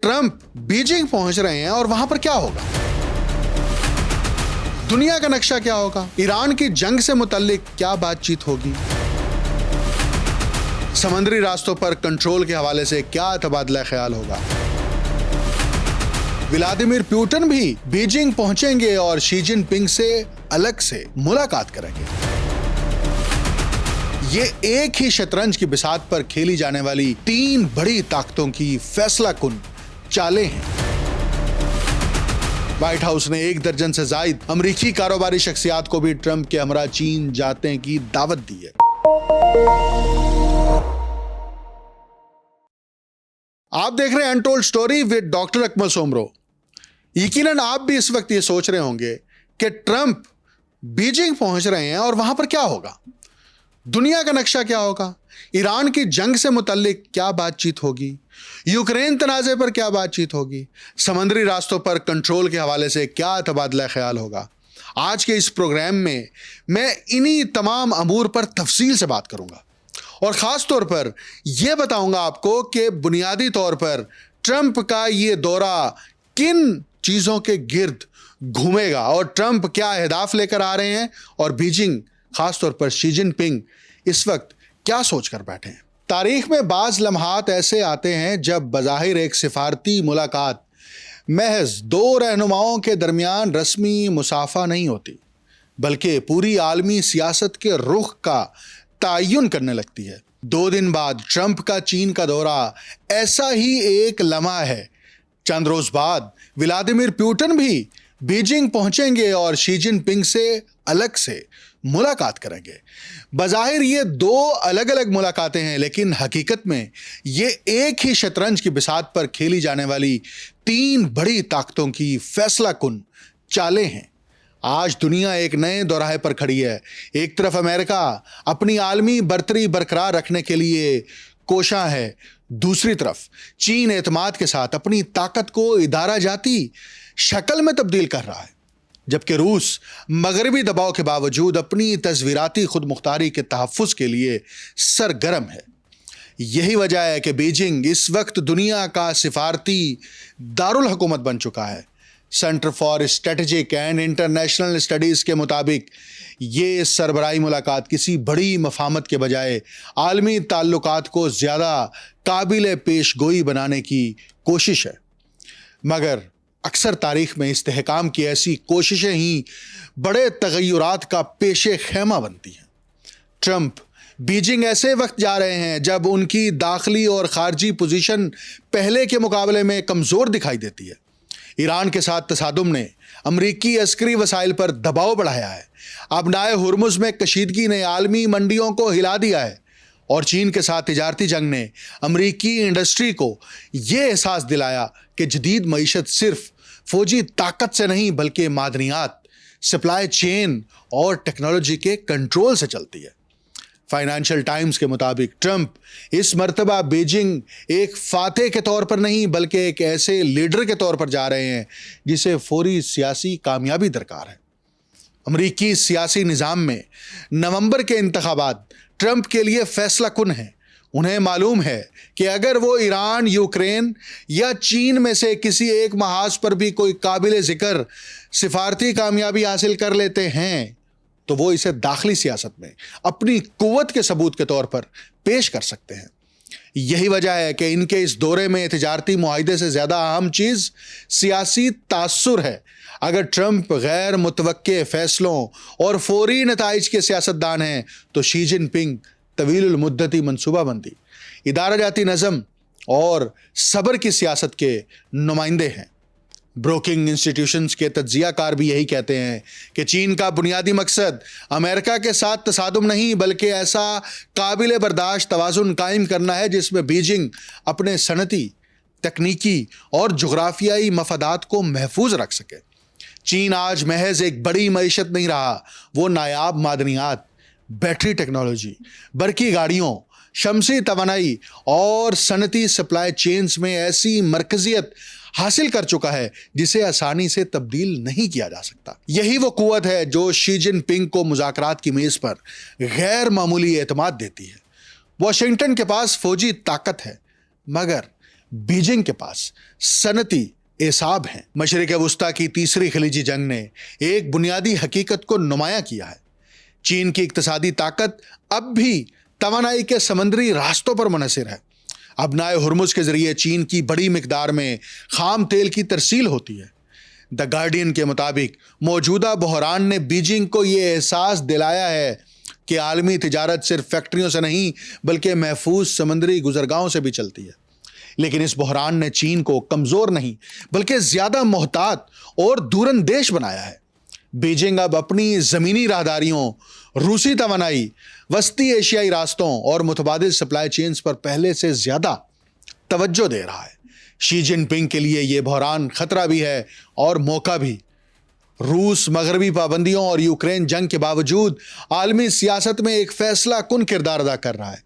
Trump Beijing पहुंच रहे हैं और वहां पर क्या होगा? दुनिया का नक्शा क्या होगा? ईरान की जंग से मुतल्लिक क्या बातचीत होगी? समुद्री रास्तों पर कंट्रोल के हवाले से क्या तबादला ख्याल होगा? व्लादिमीर पुतिन भी बीजिंग पहुंचेंगे और शी जिनपिंग से अलग से मुलाकात करेंगे। ये एक ही शतरंज की बिसात पर खेली जाने वाली तीन बड़ी ताकतों की फैसला कुन चालें हैं। व्हाइट हाउस ने 1 दर्जन से जायद अमेरिकी कारोबारी शख्सियात को भी ट्रंप के हमरा चीन जाने की दावत दी है। आप देख रहे हैं untold story with doctor Akmal Soomro. यकीनन आप भी इस वक्त ये सोच रहे होंगे कि ट्रंप बीजिंग पहुंच रहे हैं और वहां पर क्या होगा? दुनिया का नक्शा क्या होगा? ईरान की जंग से मुतल्लिक क्या बातचीत होगी? यूक्रेन तनाज़े पर क्या बातचीत होगी? समुद्री रास्तों पर कंट्रोल के हवाले से क्या तबादला ख्याल होगा? आज के इस प्रोग्राम में मैं इन्हीं तमाम अमूर पर तफसील से बात करूंगा और ख़ास तौर पर यह बताऊंगा आपको कि बुनियादी तौर पर ट्रंप का ये दौरा किन चीज़ों के गिर्द घूमेगा और ट्रंप क्या अहदाफ लेकर आ रहे हैं और बीजिंग खासतौर पर शी जिनपिंग इस वक्त क्या सोच कर बैठे हैं। तारीख में बाज़ लम्हात ऐसे आते हैं जब बज़ाहिर एक सिफारती मुलाकात महज 2 रहनुमाओं के दरमियान रस्मी मुसाफा नहीं होती, बल्कि पूरी आलमी सियासत के रुख का तयन करने लगती है। 2 दिन बाद ट्रंप का चीन का दौरा ऐसा ही एक लम्हा है। चंद रोज बाद व्लादिमीर पुतिन भी बीजिंग पहुंचेंगे और शी जिनपिंग से अलग से मुलाकात करेंगे। बज़ाहिर ये 2 अलग अलग मुलाकातें हैं, लेकिन हकीकत में ये एक ही शतरंज की बिसात पर खेली जाने वाली 3 बड़ी ताकतों की फैसला कुन चालें हैं। आज दुनिया एक नए दौराहे पर खड़ी है। एक तरफ अमेरिका अपनी आलमी बरतरी बरकरार रखने के लिए कोशां है, दूसरी तरफ चीन एतमाद के साथ अपनी ताकत को इदारा जाती शक्ल में तब्दील कर रहा है, जबकि रूस मगरबी दबाव के बावजूद अपनी तस्वीराती खुद मुख्तारी के तहफ़्फ़ुज़ के लिए सरगर्म है। यही वजह है कि बीजिंग इस वक्त दुनिया का सिफारती दारुल हुकूमत बन चुका है। Centre for strategic and international studies के मुताबिक ये सरबराही मुलाकात किसी बड़ी मफाहमत के बजाय आलमी ताल्लुकात को ज़्यादा काबिल पेशगोई बनाने की कोशिश है। मगर अक्सर तारीख में इस्तेहकाम की ऐसी कोशिशें ही बड़े तगय्युरात का पेशे खैमा बनती हैं। ट्रंप बीजिंग ऐसे वक्त जा रहे हैं जब उनकी दाखिली और खारजी पोजीशन पहले के मुकाबले में कमज़ोर दिखाई देती है। ईरान के साथ तसादुम ने अमरीकी अस्करी वसाइल पर दबाव बढ़ाया है। अब नाए हुर्मुज़ में कशीदगी ने आलमी मंडियों को हिला दिया है और चीन के साथ तिजारती जंग ने अमरीकी इंडस्ट्री को ये एहसास दिलाया कि जदीद मईशत सिर्फ फौजी ताकत से नहीं बल्कि मादनियात, सप्लाई चेन और टेक्नोलॉजी के कंट्रोल से चलती है। फाइनेंशियल टाइम्स के मुताबिक ट्रंप इस मर्तबा बीजिंग एक फातेह के तौर पर नहीं बल्कि एक ऐसे लीडर के तौर पर जा रहे हैं जिसे फौरी सियासी कामयाबी दरकार है। अमरीकी सियासी निज़ाम में नवंबर के इंतखाबात ट्रंप के लिए फैसला कुन है। उन्हें मालूम है कि अगर वो ईरान, यूक्रेन या चीन में से किसी एक महाज पर भी कोई काबिल ज़िक्र सिफारती कामयाबी हासिल कर लेते हैं तो वो इसे दाखिली सियासत में अपनी कुव्वत के सबूत के तौर पर पेश कर सकते हैं। यही वजह है कि इनके इस दौरे में तिजारती मुआहिदे से ज़्यादा अहम चीज़ सियासी तासुर है। अगर ट्रंप गैर मुतवक्के फैसलों और फौरी नताइज के सियासतदान हैं तो शी जिनपिंग तवीलुल मुद्दती मनसूबाबंदी, इदारा जाती नज़म और सब्र की सियासत के नुमाइंदे हैं। ब्रोकिंग इंस्टीट्यूशंस के तज्जियाकार भी यही कहते हैं कि चीन का बुनियादी मकसद अमेरिका के साथ तसादुम नहीं बल्कि ऐसा काबिल बर्दाश्त तवाज़ुन कायम करना है जिसमें बीजिंग अपने सनती, तकनीकी और जुग्राफियाई मफादात को महफूज रख सके। चीन आज महज एक बड़ी मईशत नहीं रहा, वो नायाब मादनियात, बैटरी टेक्नोलॉजी, बरकी गाड़ियों, शमसी तवानाई और सनती सप्लाई चेन्स में ऐसी मरकजियत हासिल कर चुका है जिसे आसानी से तब्दील नहीं किया जा सकता। यही वो कुव्वत है जो शी जिनपिंग को मुज़ाकरात की मेज़ पर गैर मामूली एतमाद देती है। वाशिंगटन के पास फौजी ताकत है मगर बीजिंग के पास सनती एसाब हैं। मशरिक वस्ता की तीसरी खलीजी जंग ने एक बुनियादी हकीकत को नुमाया किया है। चीन की इक्तिसादी ताकत अब भी तवानाई के समंदरी रास्तों पर मुनहसिर है। अबनाए हुर्मुज के जरिए चीन की बड़ी मिकदार में खाम तेल की तरसील होती है। द गार्डियन के मुताबिक मौजूदा बहरान ने बीजिंग को ये एहसास दिलाया है कि आलमी तिजारत सिर्फ फैक्ट्रियों से नहीं बल्कि महफूज समंदरी गुजरगाहों से भी चलती है। लेकिन इस बहरान ने चीन को कमज़ोर नहीं बल्कि ज़्यादा मोहतात और दूरंदेश बनाया है। बीजिंग अब अपनी ज़मीनी राहदारियों, रूसी तवानाई, वस्ती एशियाई रास्तों और मुतबादिल सप्लाई चेन्स पर पहले से ज़्यादा तवज्जो दे रहा है। शी जिनपिंग के लिए यह बहरान खतरा भी है और मौका भी। रूस मगरबी पाबंदियों और यूक्रेन जंग के बावजूद आलमी सियासत में एक फैसला कुन किरदार अदा कर रहा है।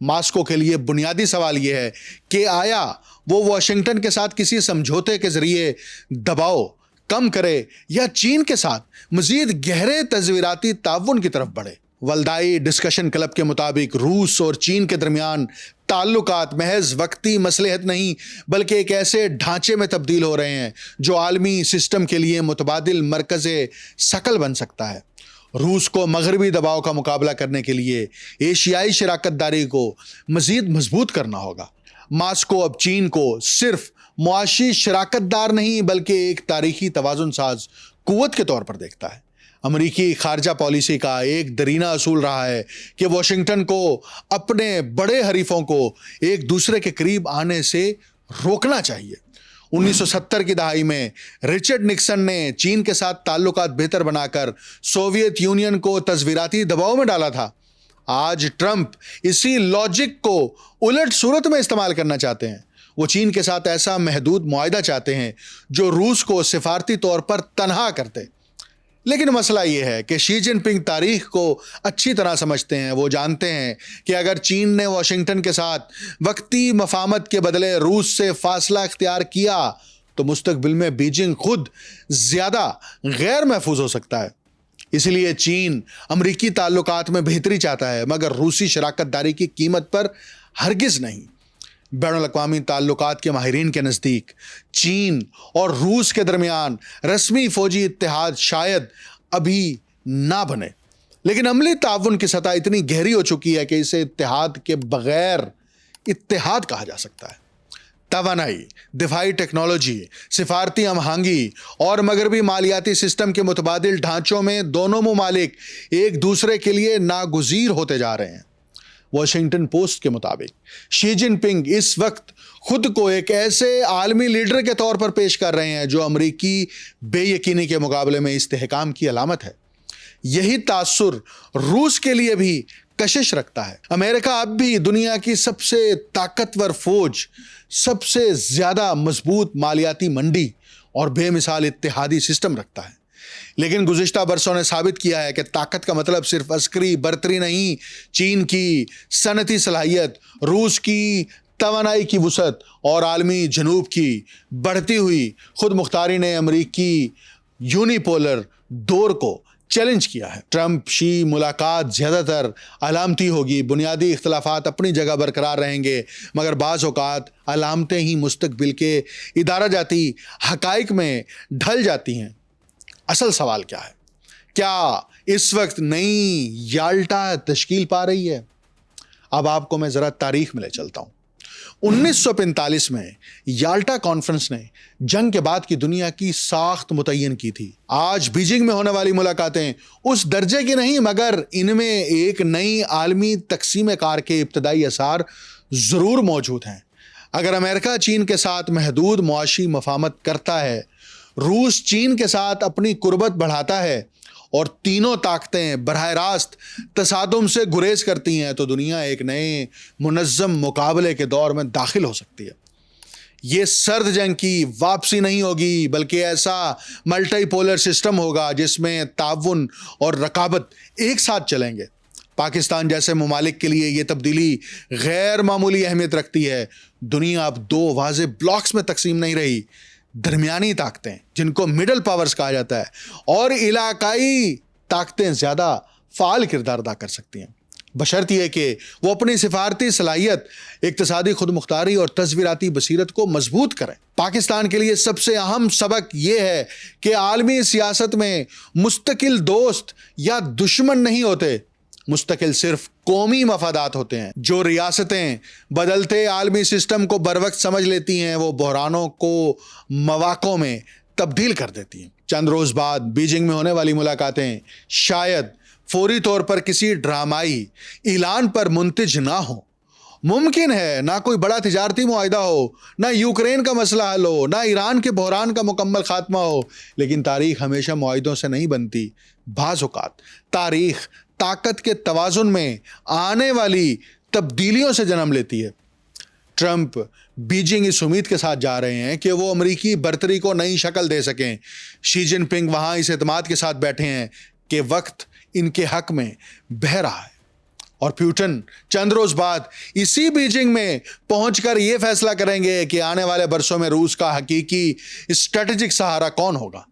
मास्को के लिए बुनियादी सवाल यह है कि आया वो वाशिंगटन के साथ किसी समझौते के जरिए दबाव कम करे या चीन के साथ मजीद गहरे तज़वीराती ताउन की तरफ बढ़े। वल्दाई डिस्कशन क्लब के मुताबिक रूस और चीन के दरमियान ताल्लुकात महज वक्ती मसलहत नहीं बल्कि एक ऐसे ढांचे में तब्दील हो रहे हैं जो आलमी सिस्टम के लिए मुतबादिल मरकज़ शकल बन सकता है। रूस को मगरबी दबाव का मुकाबला करने के लिए एशियाई शराकत दारी को मज़ीद मजबूत करना होगा। मास्को अब चीन को सिर्फ मुआशी शराकत दार नहीं बल्कि एक तारीखी तवाज़ुन साज कुव्वत के तौर पर देखता है। अमरीकी खारजा पॉलिसी का एक दरीना असूल रहा है कि वाशिंगटन को अपने बड़े हरीफों को एक दूसरे के करीब आने से रोकना चाहिए। 1970 की दहाई में रिचर्ड निक्सन ने चीन के साथ ताल्लुकात बेहतर बनाकर सोवियत यूनियन को तज़वीराती दबाव में डाला था। आज ट्रंप इसी लॉजिक को उलट सूरत में इस्तेमाल करना चाहते हैं। वो चीन के साथ ऐसा महदूद मुआहिदा चाहते हैं जो रूस को सिफारती तौर पर तनहा करते। लेकिन मसला ये है कि शी जिनपिंग तारीख को अच्छी तरह समझते हैं। वो जानते हैं कि अगर चीन ने वाशिंगटन के साथ वक्ती मफाहमत के बदले रूस से फासला इख्तियार किया तो मुस्तकबिल में बीजिंग खुद ज़्यादा गैर महफूज हो सकता है। इसलिए चीन अमरीकी ताल्लुकात में बेहतरी चाहता है मगर रूसी शराकत दारी की कीमत पर हरगिज़ नहीं। बैनुल-अक़वामी ताल्लुकात के माहिरीन के नज़दीक चीन और रूस के दरमियान रस्मी फ़ौजी इत्तेहाद शायद अभी ना बने, लेकिन अमली ताउन की सतह इतनी गहरी हो चुकी है कि इसे इत्तेहाद के बगैर इत्तेहाद कहा जा सकता है। तवानाई, दिफाई टेक्नोलॉजी, सिफारती हमआहंगी और मगरबी मालियाती सिस्टम के मुतबादिल ढांचों में दोनों ममालिक एक दूसरे के लिए नागुज़ीर होते जा रहे हैं। वॉशिंगटन पोस्ट के मुताबिक शी जिनपिंग इस वक्त खुद को एक ऐसे आलमी लीडर के तौर पर पेश कर रहे हैं जो अमरीकी बेयकीनी के मुकाबले में इस्तेहकाम की अलामत है। यही तासुर रूस के लिए भी कशिश रखता है। अमेरिका अब भी दुनिया की सबसे ताकतवर फौज, सबसे ज़्यादा मजबूत मालियाती मंडी और बेमिसाल इत्तेहादी सिस्टम रखता है। लेकिन गुज़िश्ता बरसों ने साबित किया है कि ताकत का मतलब सिर्फ अस्करी बरतरी नहीं। चीन की सनती सलाहियत, रूस की तवानाई की वुसअत और आलमी जनूब की बढ़ती हुई खुद मुख्तारी ने अमरीकी यूनिपोलर दौर को चैलेंज किया है। ट्रंप शी मुलाकात ज़्यादातर अलामती होगी। बुनियादी इख्तलाफात अपनी जगह बरकरार रहेंगे मगर बाज़ औक़ात अलामतें ही मुस्तकबिल के इदारा जाती हक़ाइक़ में ढल जाती हैं। असल सवाल क्या है? क्या इस वक्त नई याल्टा तश्कील पा रही है? अब आपको मैं ज़रा तारीख में ले चलता हूँ। 1945 में याल्टा कॉन्फ्रेंस ने जंग के बाद की दुनिया की साख्त मुतय्यन की थी। आज बीजिंग में होने वाली मुलाकातें उस दर्जे की नहीं मगर इनमें एक नई आलमी तकसीम कार के इब्तदाई असार ज़रूर मौजूद हैं। अगर अमेरिका चीन के साथ महदूद मुआशी मफाहमत करता है, रूस चीन के साथ अपनी कुर्बत बढ़ाता है और तीनों ताकतें बरह रास्त तसादुम से गुरेज करती हैं तो दुनिया एक नए मुनज़्ज़म मुकाबले के दौर में दाखिल हो सकती है। ये सर्द जंग की वापसी नहीं होगी बल्कि ऐसा मल्टीपोलर सिस्टम होगा जिसमें ताउन और रकाबत एक साथ चलेंगे। पाकिस्तान जैसे ममालिक के लिए ये तब्दीली गैर मामूली अहमियत रखती है। दुनिया अब दो वाज़े ब्लॉक्स में तकसीम नहीं रही। दरमियानी ताकतें जिनको मिडल पावर्स कहा जाता है और इलाकाई ताकतें ज़्यादा फ़ाल किरदार अदा कर सकती हैं। बशर्त यह कि वो अपनी सिफारती सलाहियत, इक्तिसादी खुद मुख्तारी और तस्वीराती बसीरत को मजबूत करें। पाकिस्तान के लिए सबसे अहम सबक यह है कि आलमी सियासत में मुस्तकिल दोस्त या दुश्मन नहीं होते, मुस्तकिल सिर्फ कौमी मफादात होते हैं। जो रियासतें बदलते आलमी सिस्टम को बरवक्त समझ लेती हैं, वो बहरानों को मवाक़ों में तब्दील कर देती हैं। चंद रोज़ बाद बीजिंग में होने वाली मुलाकातें शायद फौरी तौर पर किसी ड्रामाई ऐलान पर मुंतज ना हो। मुमकिन है ना कोई बड़ा तिजारती मुआहिदा हो, ना यूक्रेन का मसला हल हो, ना ईरान के बहरान का मुकम्मल खात्मा हो, लेकिन तारीख हमेशा मुआहिदों से नहीं बनती। बाज़ औक़ात तारीख ताकत के तवाज़ुन में आने वाली तब्दीलियों से जन्म लेती है। ट्रंप बीजिंग इस उम्मीद के साथ जा रहे हैं कि वो अमरीकी बर्तरी को नई शक्ल दे सकें। शी जिनपिंग वहाँ इस एतमाद के साथ बैठे हैं कि वक्त इनके हक में बह रहा है, और पुतिन चंद रोज बाद इसी बीजिंग में पहुंचकर ये फैसला करेंगे कि आने वाले बरसों में रूस का हकीकी स्ट्रेटेजिक सहारा कौन होगा।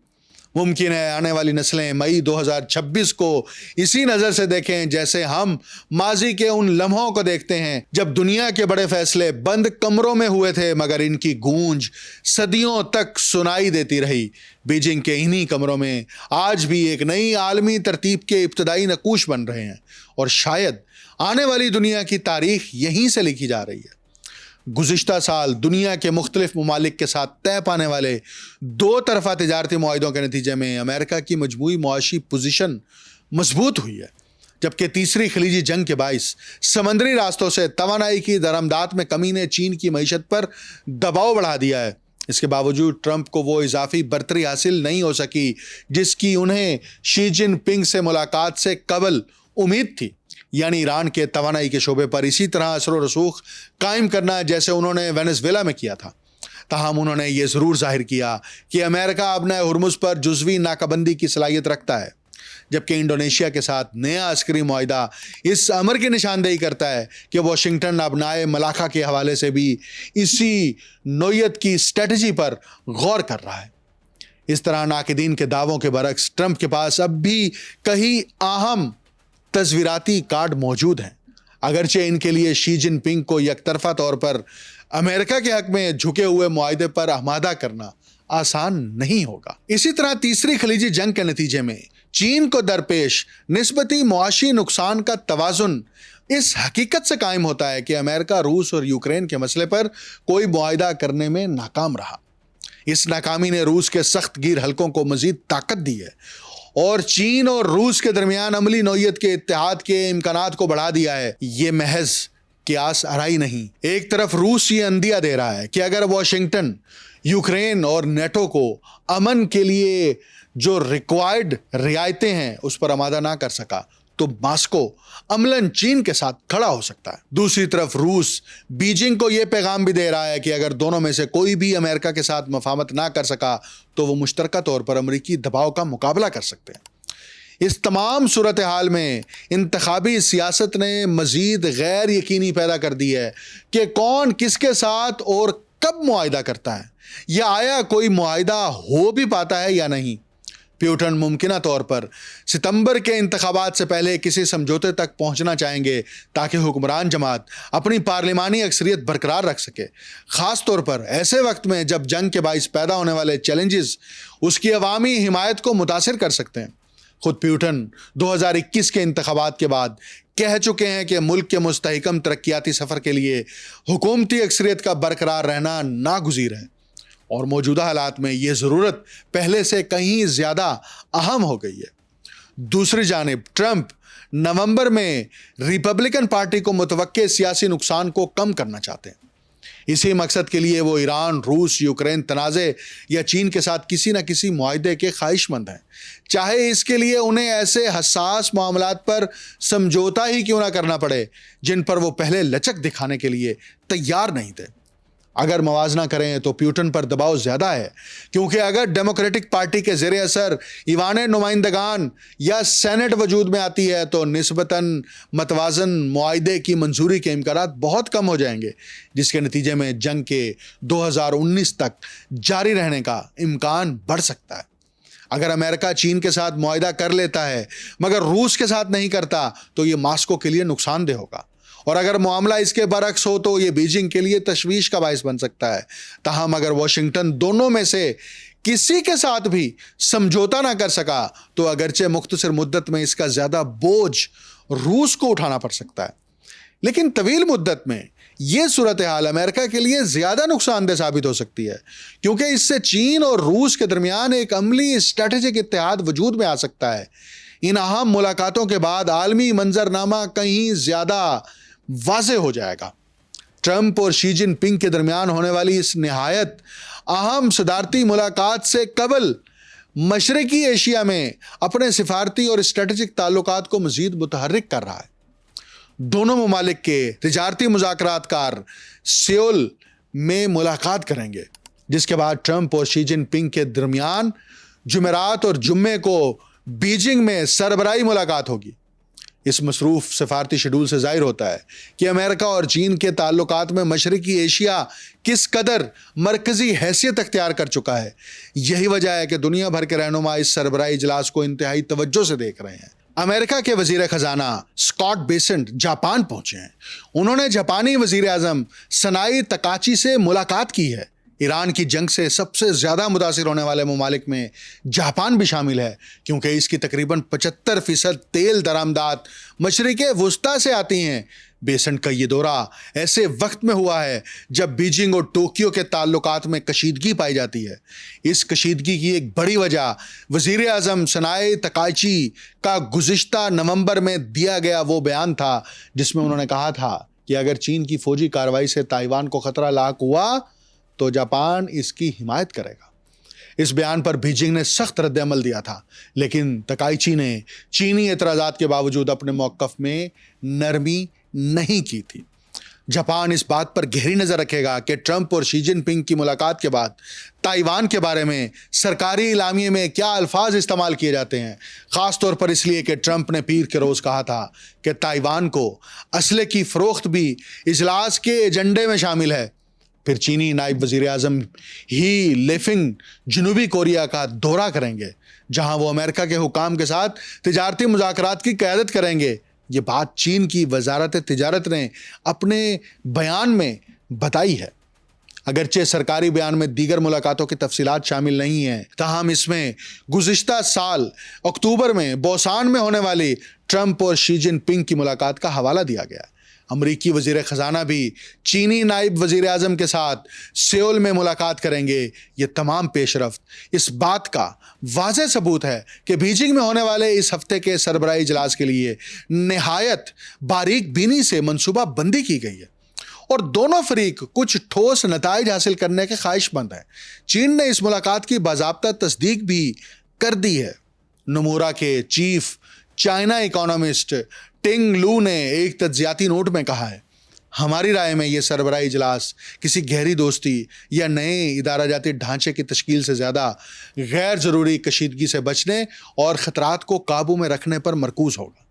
मुमकिन है आने वाली नस्लें मई 2026 को इसी नज़र से देखें जैसे हम माजी के उन लम्हों को देखते हैं जब दुनिया के बड़े फैसले बंद कमरों में हुए थे, मगर इनकी गूंज सदियों तक सुनाई देती रही। बीजिंग के इन्हीं कमरों में आज भी एक नई आलमी तरतीब के इब्तदाई नकूश बन रहे हैं, और शायद आने वाली दुनिया की तारीख यहीं से लिखी जा रही है। गुज़िश्ता साल दुनिया के मुख्तलिफ ममालिक के साथ तय पाने वाले दो तरफा तिजारती मुआहिदों के नतीजे में अमेरिका की मजमूई मुआशी पोजीशन मजबूत हुई है, जबकि तीसरी खलीजी जंग के बाइस समंदरी रास्तों से तवानाई की दरामदात में कमी ने चीन की मईशत पर दबाव बढ़ा दिया है। इसके बावजूद ट्रंप को वो इजाफी बर्तरी हासिल नहीं हो सकी जिसकी उन्हें शी जिनपिंग से मुलाकात से कबल उम्मीद थी, यानी ईरान के तवानाई के शोबे पर इसी तरह असर व रसूख कायम करना जैसे उन्होंने वेनेजुएला में किया था। ताहम उन्होंने ये ज़रूर जाहिर किया कि अमेरिका अपने हुर्मुज़ पर जुज़वी नाकाबंदी की सलाहियत रखता है, जबकि इंडोनेशिया के साथ नया अस्करी मुआहिदा इस अमर की निशानदेही करता है कि वाशिंगटन अपनाए मलाखा के हवाले से भी इसी नोयत की स्ट्रेटजी पर गौर कर रहा है। इस तरह नाकिदीन के दावों के बरक्स ट्रंप के पास अब भी कई अहम तस्वीराती कार्ड मौजूद हैं, अगरचे इनके लिए शी जिनपिंग को यकतरफा तौर पर अमेरिका के हक में झुके हुए मुआहिदे पर आमादा करना आसान नहीं होगा। इसी तरह तीसरी खलीजी जंग के नतीजे में चीन को दरपेश निस्बती मुआशी नुकसान का तवाज़ुन इस हकीकत से कायम होता है कि अमेरिका रूस और यूक्रेन के मसले पर कोई मुआहिदा करने में नाकाम रहा। इस नाकामी ने रूस के सख्त गिर हलकों को मजीद ताकत दी है और चीन और रूस के दरमियान अमली नौयत के इत्तेहाद के इम्कानात को बढ़ा दिया है। ये महज कियास आराई नहीं। एक तरफ रूस ये अंदिया दे रहा है कि अगर वाशिंगटन यूक्रेन और नेटो को अमन के लिए जो रिक्वायर्ड रियायतें हैं उस पर आमादा ना कर सका तो मास्को अमलन चीन के साथ खड़ा हो सकता है। दूसरी तरफ रूस बीजिंग को यह पैगाम भी दे रहा है कि अगर दोनों में से कोई भी अमेरिका के साथ मफाहमत ना कर सका तो वो मुश्तरका तौर पर अमरीकी दबाव का मुकाबला कर सकते हैं। इस तमाम सूरत हाल में इंतखाबी सियासत ने मज़ीद गैर यकीनी पैदा कर दी है कि कौन किसके साथ और कब मुआहिदा करता है, या आया कोई मुआहिदा हो भी पाता है या नहीं। पुतिन मुमकिना तौर पर सितंबर के इंतखाबात से पहले किसी समझौते तक पहुंचना चाहेंगे ताकि हुक्मरान जमात अपनी पार्लिमानी अक्सरियत बरकरार रख सके, ख़ास तौर पर ऐसे वक्त में जब जंग के बाइस पैदा होने वाले चैलेंजेस उसकी अवामी हिमायत को मुतासिर कर सकते हैं। खुद पुतिन 2021 के इंतखाबात के बाद कह चुके हैं कि मुल्क के मुस्तहकम तरक्याती सफ़र के लिए हुकूमती अक्सरियत का बरकरार रहना नागुज़ीर है, और मौजूदा हालात में ये ज़रूरत पहले से कहीं ज़्यादा अहम हो गई है। दूसरी जानिब ट्रंप नवंबर में रिपब्लिकन पार्टी को मुतवक्के सियासी नुकसान को कम करना चाहते हैं। इसी मकसद के लिए वो ईरान, रूस, यूक्रेन तनाज़े या चीन के साथ किसी न किसी मुआहिदे के ख्वाहिशमंद हैं, चाहे इसके लिए उन्हें ऐसे हसास मामलात पर समझौता ही क्यों ना करना पड़े जिन पर वो पहले लचक दिखाने के लिए तैयार नहीं थे। अगर मवाजना करें तो पुतिन पर दबाव ज़्यादा है, क्योंकि अगर डेमोक्रेटिक पार्टी के ज़ेरे असर ईवान नुमाइंदगान या सेनेट वजूद में आती है तो निस्बतन मतवाजन मुआहिदे की मंजूरी के इम्कानात बहुत कम हो जाएंगे, जिसके नतीजे में जंग के 2019 तक जारी रहने का इम्कान बढ़ सकता है। اگر امریکہ چین کے ساتھ معاہدہ کر لیتا ہے مگر روس کے ساتھ نہیں کرتا تو یہ ماسکو کے لیے نقصان دہ ہوگا، اور اگر معاملہ اس کے برعکس ہو تو یہ بیجنگ کے لیے تشویش کا باعث بن سکتا ہے۔ تاہم اگر واشنگٹن دونوں میں سے کسی کے ساتھ بھی سمجھوتا نہ کر سکا تو اگرچہ مختصر مدت میں اس کا زیادہ بوجھ روس کو اٹھانا پڑ سکتا ہے، لیکن طویل مدت میں یہ صورتحال امریکہ کے لیے زیادہ نقصان دہ ثابت ہو سکتی ہے، کیونکہ اس سے چین اور روس کے درمیان ایک عملی اسٹریٹجک اتحاد وجود میں آ سکتا ہے۔ ان اہم ملاقاتوں کے بعد عالمی منظرنامہ کہیں زیادہ واضح ہو جائے گا۔ ٹرمپ اور شی جن پنگ کے درمیان ہونے والی اس نہایت اہم صدارتی ملاقات سے قبل مشرقی ایشیا میں اپنے سفارتی اور اسٹریٹجک تعلقات کو مزید متحرک کر رہا ہے۔ دونوں ممالک کے تجارتی مذاکرات کار سیول میں ملاقات کریں گے، جس کے بعد ٹرمپ اور شی جن پنگ کے درمیان جمعرات اور جمعے کو بیجنگ میں سربراہی ملاقات ہوگی۔ اس مصروف سفارتی شیڈول سے ظاہر ہوتا ہے کہ امریکہ اور چین کے تعلقات میں مشرقی ایشیا کس قدر مرکزی حیثیت اختیار کر چکا ہے۔ یہی وجہ ہے کہ دنیا بھر کے رہنما اس سربراہی اجلاس کو انتہائی توجہ سے دیکھ رہے ہیں۔ امریکہ کے وزیر خزانہ اسکاٹ بیسنٹ جاپان پہنچے ہیں۔ انہوں نے جاپانی وزیر اعظم سنائی تکاچی سے ملاقات کی ہے۔ ایران کی جنگ سے سب سے زیادہ متاثر ہونے والے ممالک میں جاپان بھی شامل ہے، کیونکہ اس کی تقریباً 75% تیل درآمدات مشرق وسطیٰ سے آتی ہیں۔ بیسنٹ کا یہ دورہ ایسے وقت میں ہوا ہے جب بیجنگ اور ٹوکیو کے تعلقات میں کشیدگی پائی جاتی ہے۔ اس کشیدگی کی ایک بڑی وجہ وزیر اعظم سنائی تکائچی کا گزشتہ نومبر میں دیا گیا وہ بیان تھا، جس میں انہوں نے کہا تھا کہ اگر چین کی فوجی کارروائی سے تائیوان کو خطرہ لاحق ہوا تو جاپان اس کی حمایت کرے گا۔ اس بیان پر بیجنگ نے سخت رد عمل دیا تھا، لیکن تکائچی نے چینی اعتراضات کے باوجود اپنے موقف میں نرمی نہیں کی تھی۔ جاپان اس بات پر گہری نظر رکھے گا کہ ٹرمپ اور شی جن پنگ کی ملاقات کے بعد تائیوان کے بارے میں سرکاری اعلامیے میں کیا الفاظ استعمال کیے جاتے ہیں، خاص طور پر اس لیے کہ ٹرمپ نے پیر کے روز کہا تھا کہ تائیوان کو اسلحے کی فروخت بھی اجلاس کے ایجنڈے میں شامل ہے۔ پھر چینی نائب وزیر اعظم ہی لیفنگ جنوبی کوریا کا دورہ کریں گے، جہاں وہ امریکہ کے حکام کے ساتھ تجارتی مذاکرات کی قیادت کریں گے۔ یہ بات چین کی وزارت تجارت نے اپنے بیان میں بتائی ہے۔ اگرچہ سرکاری بیان میں دیگر ملاقاتوں کی تفصیلات شامل نہیں ہیں، تاہم اس میں گزشتہ سال اکتوبر میں بوسان میں ہونے والی ٹرمپ اور شی جن پنگ کی ملاقات کا حوالہ دیا گیا ہے۔ امریکی وزیر خزانہ بھی چینی نائب وزیر اعظم کے ساتھ سیول میں ملاقات کریں گے۔ یہ تمام پیش رفت اس بات کا واضح ثبوت ہے کہ بیجنگ میں ہونے والے اس ہفتے کے سربراہی اجلاس کے لیے نہایت باریک بینی سے منصوبہ بندی کی گئی ہے، اور دونوں فریق کچھ ٹھوس نتائج حاصل کرنے کے خواہش مند ہیں۔ چین نے اس ملاقات کی باضابطہ تصدیق بھی کر دی ہے۔ نمورا کے چیف چائنا اکانومسٹ ٹنگ لو نے ایک تجزیاتی نوٹ میں کہا ہے، ہماری رائے میں یہ سربراہی اجلاس کسی گہری دوستی یا نئے ادارہ جاتی ڈھانچے کی تشکیل سے زیادہ غیر ضروری کشیدگی سے بچنے اور خطرات کو قابو میں رکھنے پر مرکوز ہوگا۔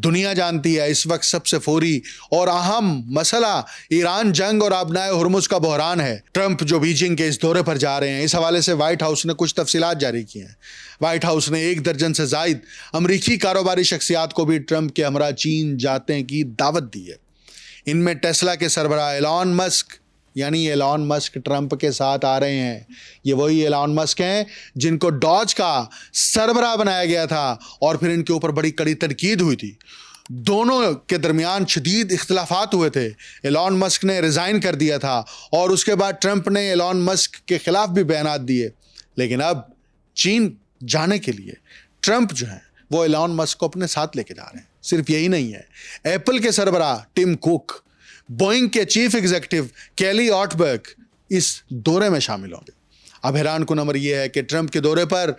دنیا جانتی ہے اس وقت سب سے فوری اور اہم مسئلہ ایران جنگ اور آبنائے ہرمز کا بحران ہے۔ ٹرمپ جو بیجنگ کے اس دورے پر جا رہے ہیں، اس حوالے سے وائٹ ہاؤس نے کچھ تفصیلات جاری کی ہیں۔ وائٹ ہاؤس نے 1 درجن سے زائد امریکی کاروباری شخصیات کو بھی ٹرمپ کے ہمراہ چین جانے کی دعوت دی ہے۔ ان میں ٹیسلا کے سربراہ ایلان مسک، یعنی ایلان مسک ٹرمپ کے ساتھ آ رہے ہیں۔ یہ وہی ایلان مسک ہیں جن کو ڈاج کا سربراہ بنایا گیا تھا اور پھر ان کے اوپر بڑی کڑی تنقید ہوئی تھی۔ دونوں کے درمیان شدید اختلافات ہوئے تھے۔ ایلان مسک نے ریزائن کر دیا تھا اور اس کے بعد ٹرمپ نے ایلان مسک کے خلاف بھی بیانات دیے، لیکن اب چین جانے کے لیے ٹرمپ جو ہیں وہ ایلان مسک کو اپنے ساتھ لے کے جا رہے ہیں۔ صرف یہی نہیں ہے، ایپل کے سربراہ ٹم کوک، بوئنگ کے چیف ایگزیکٹو کیلی آٹبرگ اس دورے میں شامل ہوں گے۔ اب حیران کن امر یہ ہے کہ ٹرمپ کے دورے پر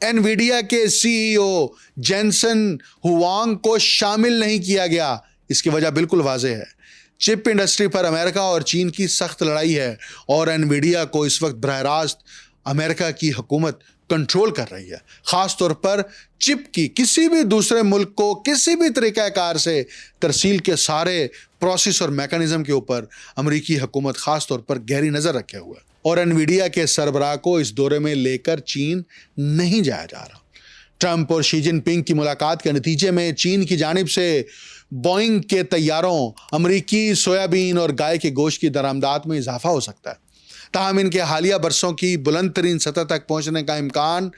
انویڈیا کے سی ای او جینسن ہوانگ کو شامل نہیں کیا گیا۔ اس کی وجہ بالکل واضح ہے، چپ انڈسٹری پر امریکہ اور چین کی سخت لڑائی ہے، اور انویڈیا کو اس وقت براہ راست امریکہ کی حکومت کنٹرول کر رہی ہے۔ خاص طور پر چپ کی کسی بھی دوسرے ملک کو کسی بھی طریقہ کار سے ترسیل کے سارے پروسیس اور میکانزم کے اوپر امریکی حکومت خاص طور پر گہری نظر رکھے ہوئے ہے۔ اور انویڈیا کے سربراہ کو اس دورے میں لے کر چین نہیں جایا جا رہا۔ ٹرمپ اور شی جن پنگ کی ملاقات کے نتیجے میں چین کی جانب سے بوئنگ کے طیاروں، امریکی سویابین اور گائے کے گوشت کی درآمدات میں اضافہ ہو سکتا ہے۔ تاہم ان کے حالیہ برسوں کی بلند ترین سطح تک پہنچنے کا امکان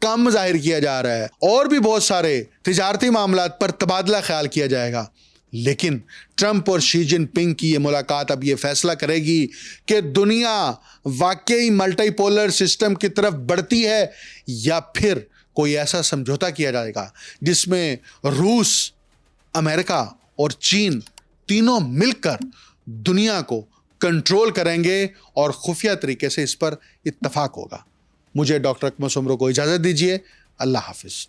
کم ظاہر کیا جا رہا ہے، اور بھی بہت سارے تجارتی معاملات پر تبادلہ خیال کیا جائے گا۔ لیکن ٹرمپ اور شی جن پنگ کی یہ ملاقات اب یہ فیصلہ کرے گی کہ دنیا واقعی ملٹی پولر سسٹم کی طرف بڑھتی ہے یا پھر کوئی ایسا سمجھوتا کیا جائے گا جس میں روس، امریکہ اور چین تینوں مل کر دنیا کو کنٹرول کریں گے اور خفیہ طریقے سے اس پر اتفاق ہوگا۔ مجھے ڈاکٹر اکمل سومرو کو اجازت دیجیے۔ اللہ حافظ۔